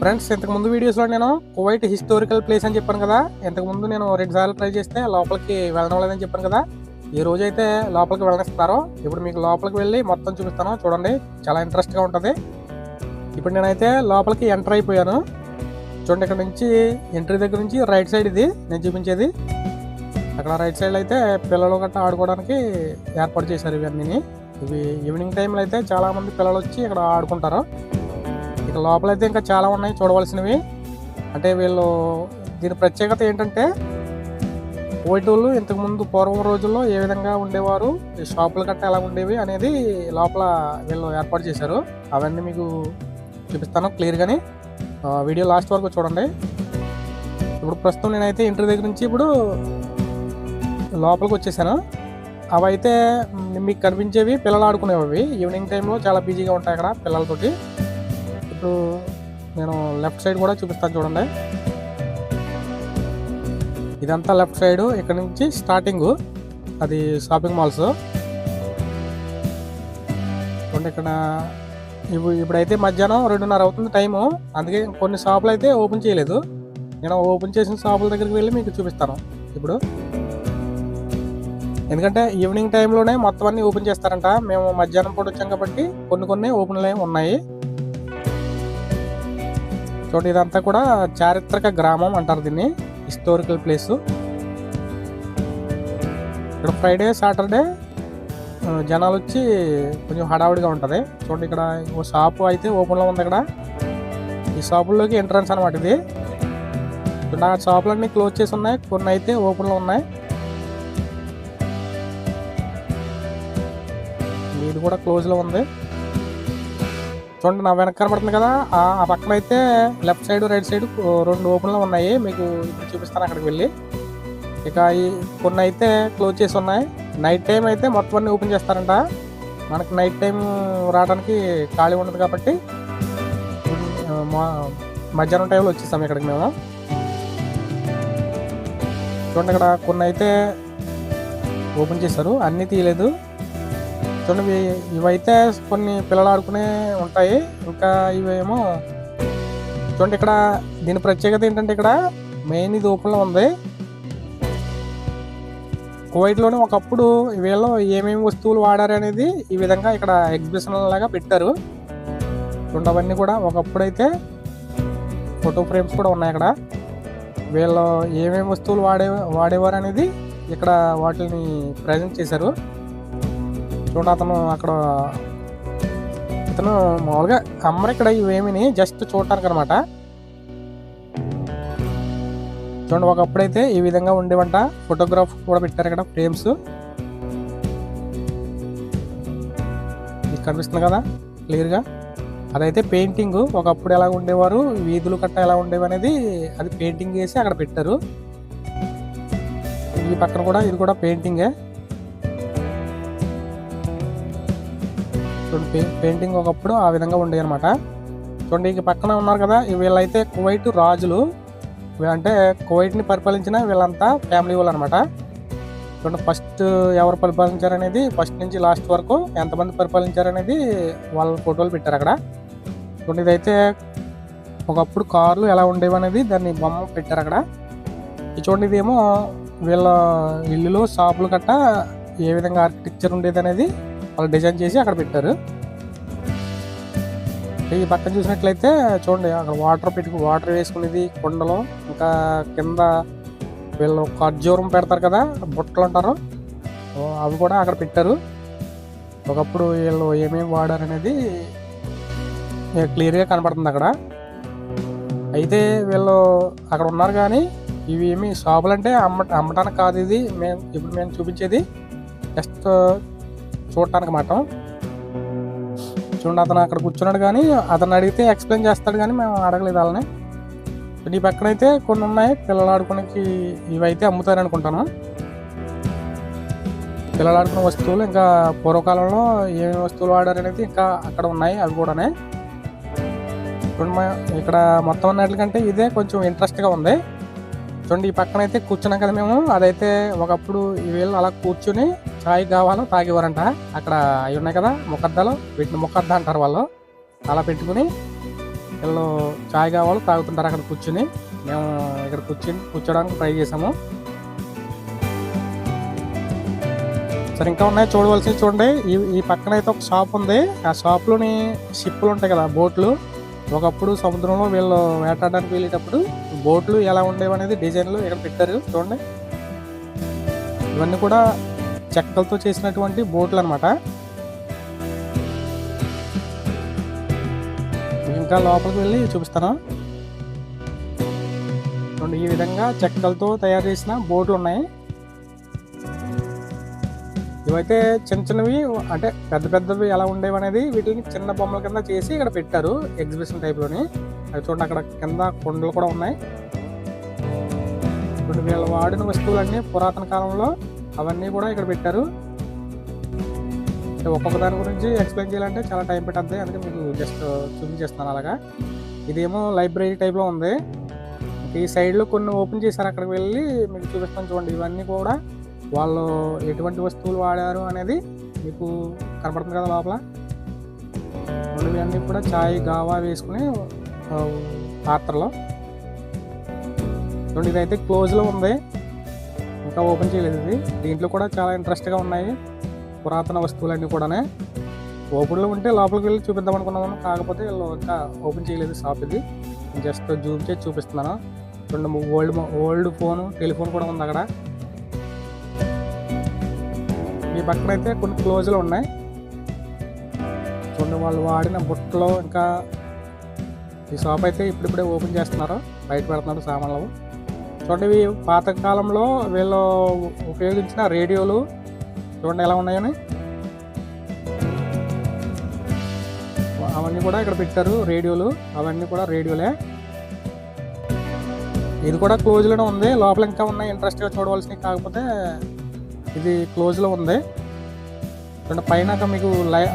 Friends, ఇంతకుముందు వీడియోస్లో నేను కువైట్ హిస్టారికల్ ప్లేస్ అని చెప్పాను కదా. ఇంతకుముందు నేను 2 సార్లు ట్రై చేస్తే లోపలికి వెళ్ళడం లేదని చెప్పాను కదా. ఈ రోజు అయితే లోపలికి వెళ్ళనిస్తారు. ఇప్పుడు మీకు లోపలికి వెళ్ళి మొత్తం చూపిస్తాను, చూడండి. చాలా ఇంట్రెస్ట్గా ఉంటుంది. ఇప్పుడు నేనైతే లోపలికి ఎంటర్ అయిపోయాను. చూడండి, ఇక్కడ నుంచి ఎంట్రీ దగ్గర నుంచి రైట్ సైడ్ ఇది నేను చూపించేది. అక్కడ రైట్ సైడ్ అయితే పిల్లలు గట్రా ఆడుకోవడానికి ఏర్పాటు చేశారు. ఇవన్నీ ఇవి ఈవినింగ్ టైంలో అయితే చాలామంది పిల్లలు వచ్చి ఇక్కడ ఆడుకుంటారు. ఇక లోపలైతే ఇంకా చాలా ఉన్నాయి చూడవలసినవి. అంటే వీళ్ళు దీని ప్రత్యేకత ఏంటంటే, కువైట్ వాళ్ళు ఇంతకుముందు పూర్వం రోజుల్లో ఏ విధంగా ఉండేవారు, ఈ షాపులు గట్ట ఎలా ఉండేవి అనేది లోపల వీళ్ళు ఏర్పాటు చేశారు. అవన్నీ మీకు చూపిస్తాను క్లియర్గాని. వీడియో లాస్ట్ వరకు చూడండి. ఇప్పుడు ప్రస్తుతం నేనైతే ఇంటర్ దగ్గర నుంచి ఇప్పుడు లోపలికి వచ్చేసాను. అవైతే మీకు కనిపించేవి పిల్లలు ఆడుకునేవి. ఈవినింగ్ టైంలో చాలా బిజీగా ఉంటాయి అక్కడ పిల్లలతోటి. ఇప్పుడు నేను లెఫ్ట్ సైడ్ కూడా చూపిస్తాను చూడండి. ఇదంతా లెఫ్ట్ సైడ్. ఇక్కడ నుంచి స్టార్టింగ్ అది షాపింగ్ మాల్స్. చూడండి, ఇక్కడ ఇప్పుడైతే మధ్యాహ్నం 2:30 అవుతుంది టైము. అందుకే కొన్ని షాపులు అయితే ఓపెన్ చేయలేదు. నేను ఓపెన్ చేసిన షాపుల దగ్గరికి వెళ్ళి మీకు చూపిస్తాను ఇప్పుడు. ఎందుకంటే ఈవినింగ్ టైంలోనే మొత్తం అన్నీ ఓపెన్ చేస్తారంట. మేము మధ్యాహ్నం పూట వచ్చాం కాబట్టి కొన్ని ఓపెన్లే ఉన్నాయి. చూడండి, ఇదంతా కూడా చారిత్రక గ్రామం అంటారు దీన్ని, హిస్టారికల్ ప్లేసు. ఇక్కడ ఫ్రైడే సాటర్డే జనాలు వచ్చి కొంచెం హడావుడిగా ఉంటుంది. చూడండి, ఇక్కడ ఓ షాపు అయితే ఓపెన్లో ఉంది. ఇక్కడ ఈ షాపుల్లోకి ఎంట్రన్స్ అనమాట ఇది. ఆ షాపులన్నీ క్లోజ్ చేసి ఉన్నాయి, కొన్ని అయితే ఓపెన్లో ఉన్నాయి. ఇది కూడా క్లోజ్లో ఉంది. చూడండి, నా వెనక కనబడుతుంది కదా, ఆ పక్కన అయితే లెఫ్ట్ సైడ్ రైట్ సైడ్ 2 ఓపెన్లో ఉన్నాయి. మీకు ఇప్పుడు చూపిస్తాను అక్కడికి వెళ్ళి. ఇక ఈ కొన్ని అయితే క్లోజ్ చేసి ఉన్నాయి. నైట్ టైం అయితే మొత్తం అన్నీ ఓపెన్ చేస్తారంట. మనకి నైట్ టైం రావడానికి ఖాళీ ఉండదు కాబట్టి మధ్యాహ్నం టైంలో వచ్చేస్తాం ఇక్కడికి మేము. చూడండి, ఇక్కడ కొన్ని అయితే ఓపెన్ చేశారు, అన్నీ తీయలేదు. చూడండి, ఇవైతే కొన్ని పిల్లలు ఆడుకునే ఉంటాయి. ఇంకా ఇవేమో చూడండి, ఇక్కడ దీని ప్రత్యేకత ఏంటంటే, ఇక్కడ మెయిన్ ఇది ఓపెన్లో ఉంది. కువైట్లోనే ఒకప్పుడు వీళ్ళు ఏమేమి వస్తువులు వాడారు అనేది ఈ విధంగా ఇక్కడ ఎగ్జిబిషన్ లాగా పెట్టారు. చూడండి, అవన్నీ కూడా ఒకప్పుడు అయితే ఫోటో ఫ్రేమ్స్ కూడా ఉన్నాయి. అక్కడ వీళ్ళు ఏమేమి వస్తువులు వాడేవారు అనేది ఇక్కడ వాటిని ప్రజెంట్ చేశారు. చూడండి, ఇతను మామూలుగా అమ్మరు ఇక్కడ ఇవేమిని జస్ట్ చూడటానికి అనమాట. చూడండి, ఒకప్పుడైతే ఈ విధంగా ఉండేవంట. ఫోటోగ్రాఫ్ కూడా పెట్టారు ఇక్కడ, ఫ్రేమ్స్. ఇది కనిపిస్తుంది కదా క్లియర్గా. అదైతే పెయింటింగ్. ఒకప్పుడు ఎలా ఉండేవారు, వీధులు కట్ట ఎలా ఉండేవి అనేది అది పెయింటింగ్ వేసి అక్కడ పెట్టారు. ఈ పక్కన కూడా ఇది కూడా పెయింటింగే. చూడండి, పెయింటింగ్ ఒకప్పుడు ఆ విధంగా ఉండేవి అనమాట. చూడండి, ఈ పక్కన ఉన్నారు కదా, వీళ్ళైతే కువైట్ రాజులు. అంటే కువైట్ని పరిపాలించిన వీళ్ళంతా ఫ్యామిలీ వాళ్ళు అనమాట. చూడండి, ఫస్ట్ ఎవరు పరిపాలించారనేది, ఫస్ట్ నుంచి లాస్ట్ వరకు ఎంతమంది పరిపాలించారనేది వాళ్ళ ఫోటోలు పెట్టారు అక్కడ. చూడండి, ఇదైతే ఒకప్పుడు కార్లు ఎలా ఉండేవి అనేది దాన్ని బొమ్మ పెట్టారు అక్కడ. చూడండి, ఇదేమో వీళ్ళ ఇల్లులో షాపులు గట్ట ఏ విధంగా ఆర్కిటెక్చర్ ఉండేది అనేది వాళ్ళు డిజైన్ చేసి అక్కడ పెట్టారు. ఈ పక్కన చూసినట్లయితే చూడండి, అక్కడ వాటర్ వేసుకునేది కుండలో. ఇంకా కింద వీళ్ళు ఖర్జూరం పెడతారు కదా, బుట్టలు అంటారు, అవి కూడా అక్కడ పెట్టారు. ఒకప్పుడు వీళ్ళు ఏమేమి వాడారు అనేది క్లియర్గా కనపడుతుంది అక్కడ. అయితే వీళ్ళు అక్కడ ఉన్నారు కానీ ఇవి ఏమి షాపులు అంటే అమ్మటానికి కాదు. ఇది ఇప్పుడు మేము చూపించేది జస్ట్ చూడటానికి మాట. చూడండి, అతను అక్కడ కూర్చున్నాడు కానీ అతను అడిగితే ఎక్స్ప్లెయిన్ చేస్తాడు కానీ మేము అడగలేదు వాళ్ళని. ఈ పక్కన అయితే కొన్ని ఉన్నాయి పిల్లలు ఆడుకోనికి. ఇవైతే అమ్ముతారు అనుకుంటాను, పిల్లలు ఆడుకునే వస్తువులు. ఇంకా పూర్వకాలంలో ఏమేమి వస్తువులు వాడారు అనేది ఇంకా అక్కడ ఉన్నాయి, అవి కూడానే. చూడండి, ఇక్కడ మొత్తం అన్నిటికంటే ఇదే కొంచెం ఇంట్రెస్ట్గా ఉంది. చూడండి, ఈ పక్కన అయితే కూర్చున్నాం కదా మేము. అదైతే ఒకప్పుడు వీళ్ళు అలా కూర్చుని చాయ్ కావాలో తాగేవారంట. అక్కడ అవి ఉన్నాయి కదా ముఖద్దాలు, వీటిని ముఖద్దా అంటారు వాళ్ళు. అలా పెట్టుకుని వీళ్ళు చాయ్ కావాలి తాగుతుంటారు అక్కడ కూర్చుని. మేము ఇక్కడ కూర్చోడానికి ట్రై చేసాము. సరే ఇంకా ఉన్నాయి చూడవలసినవి చూడండి. ఈ పక్కన అయితే ఒక షాప్ ఉంది. ఆ షాప్లోని షిప్పులు ఉంటాయి కదా, బోట్లు. ఒకప్పుడు సముద్రంలో వీళ్ళు వేటాడడానికి వెళ్ళేటప్పుడు బోట్లు ఎలా ఉండేవి అనేది డిజైన్లు ఇక్కడ పెట్టారు చూడండి. ఇవన్నీ కూడా చెక్కలతో చేసినటువంటి బోట్లు అనమాట. ఇంకా లోపలికి వెళ్ళి చూపిస్తాను. ఈ విధంగా చెక్కలతో తయారు చేసిన బోట్లు ఉన్నాయి. ఇవైతే చిన్న చిన్నవి, అంటే పెద్ద పెద్దవి ఎలా ఉండేవి అనేది వీటిని చిన్న బొమ్మల కింద చేసి ఇక్కడ పెట్టారు ఎగ్జిబిషన్ టైప్లోని. అవి చూడండి, అక్కడ కింద కొండలు కూడా ఉన్నాయి. ఇప్పుడు వీళ్ళు వాడిన వస్తువులన్నీ పురాతన కాలంలో అవన్నీ కూడా ఇక్కడ పెట్టారు. ఒక్కొక్క దాని గురించి ఎక్స్ప్లెయిన్ చేయాలంటే చాలా టైం పెట్టద్ది, అందుకే మీకు జస్ట్ చూపించేస్తాను అలాగా. ఇదేమో లైబ్రరీ టైప్లో ఉంది. ఈ సైడ్లో కొన్ని ఓపెన్ చేశారు, అక్కడికి వెళ్ళి మీకు చూపిస్తాను చూడండి. ఇవన్నీ కూడా వాళ్ళు ఎటువంటి వస్తువులు వాడారు అనేది మీకు కనపడుతుంది కదా లోపల. ఇవన్నీ కూడా చాయ్ గావా వేసుకుని పాత్రలో చూడండి. ఇదైతే క్లోజ్లో ఉంది, ఇంకా ఓపెన్ చేయలేదు ఇది. దీంట్లో కూడా చాలా ఇంట్రెస్ట్గా ఉన్నాయి పురాతన వస్తువులన్నీ కూడా. ఓపెన్లో ఉంటే లోపలికి వెళ్ళి చూపిద్దాం అనుకున్నాము, కాకపోతే వీళ్ళు ఇంకా ఓపెన్ చేయలేదు షాప్. ఇది జస్ట్ జూమ్ చేసి చూపిస్తున్నాను చూడండి. ఓల్డ్ ఫోను, టెలిఫోన్ కూడా ఉంది అక్కడ. ఈ పక్కన అయితే కొన్ని క్లోజ్లో ఉన్నాయి చూడండి. వాళ్ళు వాడిన బుట్టలో ఇంకా ఈ షాప్ అయితే ఇప్పుడిప్పుడే ఓపెన్ చేస్తున్నారు, బయట పెడుతున్నారు సామాన్లు చూడండి. ఇవి పాతకాలంలో వీళ్ళు ఉపయోగించిన రేడియోలు చూడండి ఎలా ఉన్నాయని. అవన్నీ కూడా ఇక్కడ పెట్టారు రేడియోలు, అవన్నీ కూడా రేడియోలే. ఇది కూడా క్లోజ్లోనే ఉంది. లోపల ఇంకా ఉన్నాయి ఇంట్రెస్ట్గా చూడవలసినవి, కాకపోతే ఇది క్లోజ్లో ఉంది చూడండి. పైన మీకు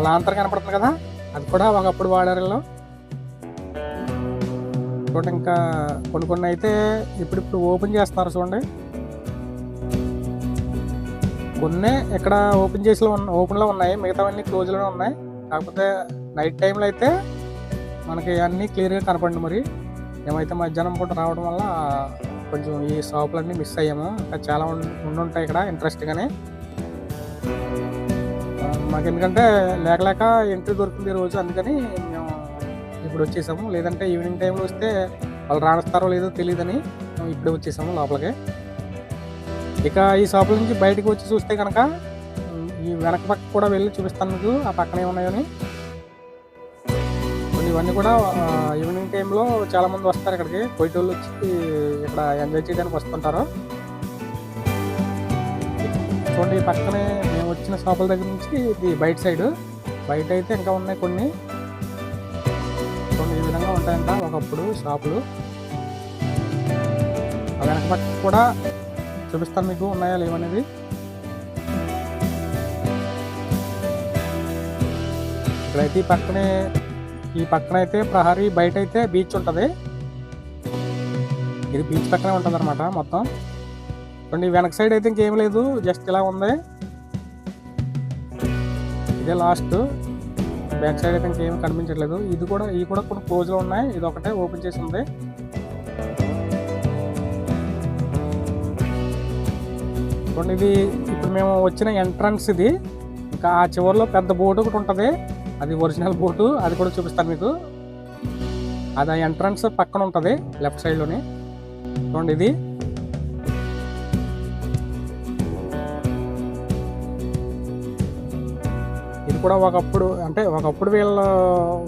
లాంతర్ కనపడుతుంది కదా, అది కూడా ఒకప్పుడు వాడారు చూడండి. ఇంకా కొన్ని అయితే ఇప్పుడు ఓపెన్ చేస్తున్నారు చూడండి. కొన్ని ఇక్కడ ఓపెన్లో ఉన్నాయి, మిగతావన్నీ క్లోజ్లోనే ఉన్నాయి. కాకపోతే నైట్ టైంలో అయితే మనకి అన్నీ క్లియర్గా కనపడండి. మరి ఏమైతే మధ్యాహ్నం పూట రావడం వల్ల కొంచెం ఈ షాపులన్నీ మిస్ అయ్యాము. ఇంకా చాలా ఉండుంటాయి ఇక్కడ ఇంట్రెస్ట్గానే. మాకు ఎందుకంటే లేక ఎంట్రీ దొరికింది రోజు, అందుకని మేము ఇప్పుడు వచ్చేసాము. లేదంటే ఈవినింగ్ టైంలో వస్తే వాళ్ళు రాణిస్తారో లేదో తెలియదని ఇప్పుడే వచ్చేసాము లోపలికి. ఇక ఈ షాపుల నుంచి బయటకు వచ్చి చూస్తే కనుక ఈ వెనక పక్క కూడా వెళ్ళి చూపిస్తాను మీకు, ఆ పక్కనే ఉన్నాయని. ఇవన్నీ కూడా ఈవినింగ్ టైంలో చాలామంది వస్తారు ఇక్కడికి, కొయ్యటోళ్ళు వచ్చి ఇక్కడ ఎంజాయ్ చేయడానికి వస్తుంటారు చూడండి. ఈ పక్కనే మేము వచ్చిన షాపుల దగ్గర నుంచి ఇది బయట అయితే ఇంకా ఉన్నాయి కొన్ని ఈ విధంగా ఉంటాయంట ఒకప్పుడు షాపులు. ఆ వెనక పక్క కూడా చూపిస్తాను మీకు ఉన్నాయా లేవనేది. ఇక్కడైతే ఈ పక్కన అయితే ప్రహరీ, బయట అయితే బీచ్ ఉంటుంది. ఇది బీచ్ పక్కనే ఉంటుంది అనమాట మొత్తం చూడండి. వెనక సైడ్ అయితే ఇంకేం లేదు, జస్ట్ ఇలా ఉంది. ఇదే లాస్ట్, బ్యాక్ సైడ్ అయితే ఇంకేం కనిపించట్లేదు. ఇవి కూడా కొన్ని క్లోజ్లో ఉన్నాయి, ఇది ఒకటే ఓపెన్ చేసి ఉంది. చూడండి, ఇది ఇప్పుడు మేము వచ్చిన ఎంట్రన్స్ ఇది. ఇంకా ఆ చివరిలో పెద్ద బోటు ఒకటి ఉంటుంది, అది ఒరిజినల్ బోటు, అది కూడా చూపిస్తాను మీకు. అది ఆ ఎంట్రన్స్ పక్కన ఉంటుంది లెఫ్ట్ సైడ్లోని చూడండి. ఇది కూడా ఒకప్పుడు వీళ్ళు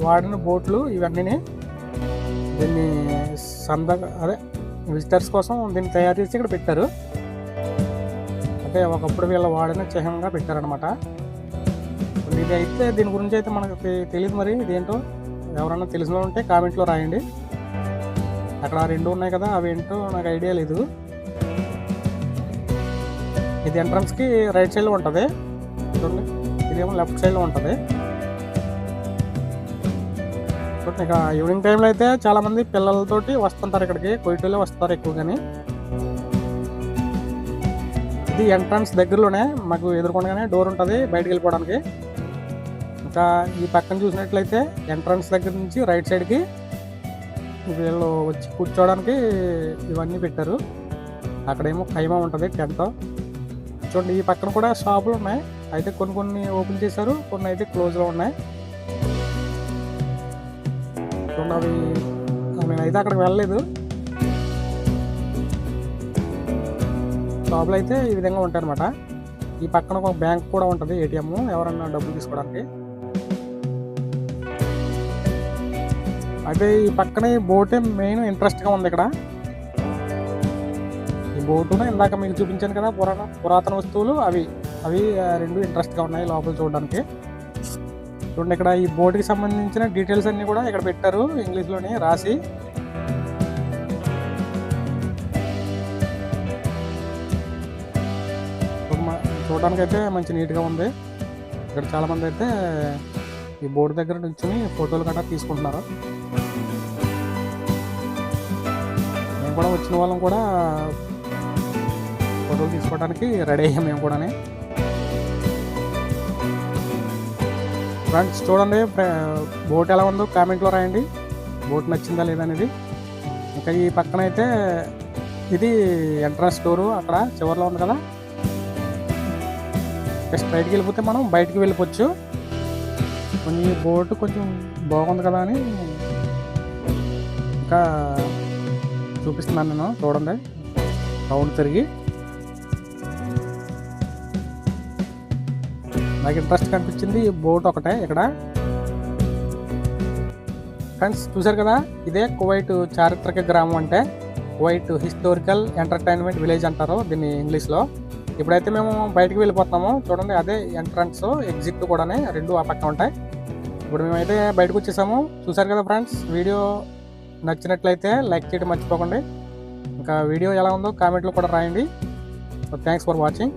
వాడిన బోట్లు ఇవన్నీ. దీన్ని విజిటర్స్ కోసం దీన్ని తయారు చేసి ఇక్కడ పెట్టారు. అంటే ఒకప్పుడు వీళ్ళు వాడిన చిహ్నంగా పెట్టారనమాట. ఇది అయితే దీని గురించి అయితే మనకు తెలియదు, మరి ఇదేంటో ఎవరన్నా తెలిసిన ఉంటే కామెంట్లో రాయండి. అక్కడ 2 ఉన్నాయి కదా, అవి ఏంటో నాకు ఐడియా లేదు. ఇది ఎంట్రన్స్కి రైట్ సైడ్లో ఉంటుంది చూడండి, ఇదేమో లెఫ్ట్ సైడ్లో ఉంటుంది. చూడండి, ఇక ఈవినింగ్ టైంలో అయితే చాలామంది పిల్లలతోటి వస్తుంటారు ఇక్కడికి, కొయ్యటోళ్ళే వస్తారు ఎక్కువగాని. ఇది ఎంట్రన్స్ దగ్గరలోనే మాకు ఎదుర్కొనగానే డోర్ ఉంటుంది బయటకు వెళ్ళిపోవడానికి. ఇంకా ఈ పక్కన చూసినట్లయితే ఎంట్రన్స్ దగ్గర నుంచి రైట్ సైడ్కి వీళ్ళు వచ్చి కూర్చోవడానికి ఇవన్నీ పెట్టారు. అక్కడేమో ఖైమా ఉంటుంది టెంట్. చూడండి ఈ పక్కన కూడా షాపులు ఉన్నాయి. అయితే కొన్ని ఓపెన్ చేశారు, కొన్ని అయితే క్లోజ్లో ఉన్నాయి. చూడండి అవి నేనైతే అక్కడికి వెళ్ళలేదు. షాపులు అయితే ఈ విధంగా ఉంటాయి అనమాట. ఈ పక్కన ఒక బ్యాంక్ కూడా ఉంటుంది, ఏటీఎం, ఎవరన్నా డబ్బులు తీసుకోవడానికి. అయితే ఈ పక్కన ఈ బోటే మెయిన్ ఇంట్రెస్ట్గా ఉంది. ఇక్కడ ఈ బోటును ఇందాక మీకు చూపించాను కదా, పురాతన వస్తువులు అవి రెండు ఇంట్రెస్ట్గా ఉన్నాయి లోపల చూడడానికి. చూడండి ఇక్కడ ఈ బోట్కి సంబంధించిన డీటెయిల్స్ అన్నీ కూడా ఇక్కడ పెట్టారు ఇంగ్లీష్లోనే రాసి. చూడడానికి అయితే మంచి నీట్గా ఉంది. ఇక్కడ చాలామంది అయితే ఈ బోర్డు దగ్గర నుంచుని ఫోటోలు గట్రా తీసుకుంటున్నారు. మేము కూడా వచ్చిన వాళ్ళం కూడా ఫోటోలు తీసుకోవడానికి రెడీ అయ్యాం మేము కూడా. ఫ్రెండ్స్ చూడండి బోట్ ఎలా ఉందో కామెంట్లో రాయండి, బోట్ నచ్చిందా లేదనేది. ఇంకా ఈ పక్కన అయితే ఇది ఎంట్రన్స్ డోరు అక్కడ చివరిలో ఉంది కదా. స్ట్రైట్కి వెళ్ళిపోతే మనం బయటికి వెళ్ళిపోవచ్చు. కొంచెం ఈ బోటు కొంచెం బాగుంది కదా అని ఇంకా చూపిస్తున్నాను నేను. చూడండి రౌండ్ తిరిగి నాకు ఇంట్రెస్ట్ కనిపించింది ఈ బోట్ ఒకటే ఇక్కడ. ఫ్రెండ్స్ చూసారు కదా, ఇదే కువైట్ చారిత్రక గ్రామం. అంటే కువైట్ హిస్టారికల్ ఎంటర్టైన్మెంట్ విలేజ్ అంటారు దీన్ని ఇంగ్లీష్లో. ఇప్పుడైతే మేము బయటికి వెళ్ళిపోతున్నాము. చూడండి అదే ఎంట్రన్స్ ఎగ్జిట్ కూడా రెండు ఆ పక్కన ఉంటాయి. ఇప్పుడు మేమైతే బయటకు వచ్చేసాము. చూసారు కదా ఫ్రెండ్స్, వీడియో నచ్చినట్లయితే లైక్ చేయడం మర్చిపోకండి. ఇంకా వీడియో ఎలా ఉందో కామెంట్లో కూడా రాయండి. Thanks for watching.